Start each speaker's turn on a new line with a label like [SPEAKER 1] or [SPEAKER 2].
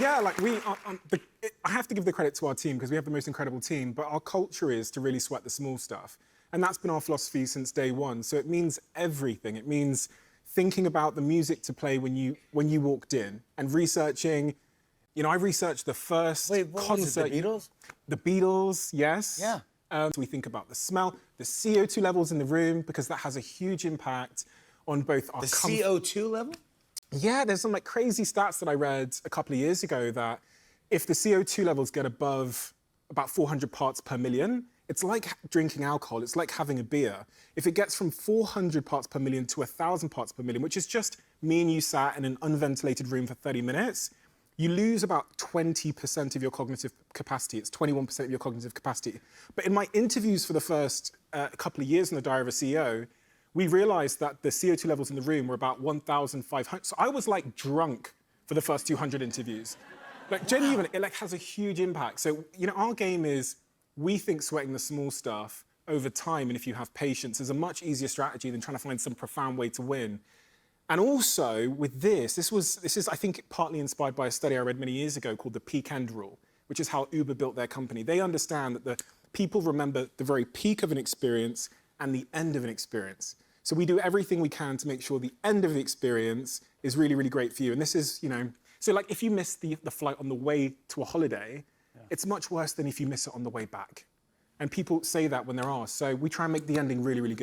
[SPEAKER 1] Yeah, like I have to give the credit to our team because we have the most incredible team, but our culture is to really sweat the small stuff. And that's been our philosophy since day one. So it means everything. It means thinking about the music to play when you walked in and researching. You know, I researched the first concert.
[SPEAKER 2] The Beatles?
[SPEAKER 1] The Beatles, yes.
[SPEAKER 2] Yeah.
[SPEAKER 1] So we think about the smell, the CO2 levels in the room, because that has a huge impact on both our...
[SPEAKER 2] The CO2 level?
[SPEAKER 1] Yeah, there's some like crazy stats that I read a couple of years ago that if the CO2 levels get above about 400 parts per million, it's like drinking alcohol, it's like having a beer. If it gets from 400 parts per million to 1,000 parts per million, which is just me and you sat in an unventilated room for 30 minutes, you lose about 20% of your cognitive capacity. It's 21% of your cognitive capacity. But in my interviews for the first couple of years in the Diary of a CEO, we realized that the CO2 levels in the room were about 1,500. So I was like drunk for the first 200 interviews. Like genuinely, it like has a huge impact. So, you know, our game is, we think sweating the small stuff over time, and if you have patience, is a much easier strategy than trying to find some profound way to win. And also with this is, I think, partly inspired by a study I read many years ago called the peak end rule, which is how Uber built their company. They understand that the people remember the very peak of an experience and the end of an experience. So we do everything we can to make sure the end of the experience is really, really great for you. And this is, you know, so like if you miss the flight on the way to a holiday, it's much worse than if you miss it on the way back. And people say that when they're asked. So we try and make the ending really, really good.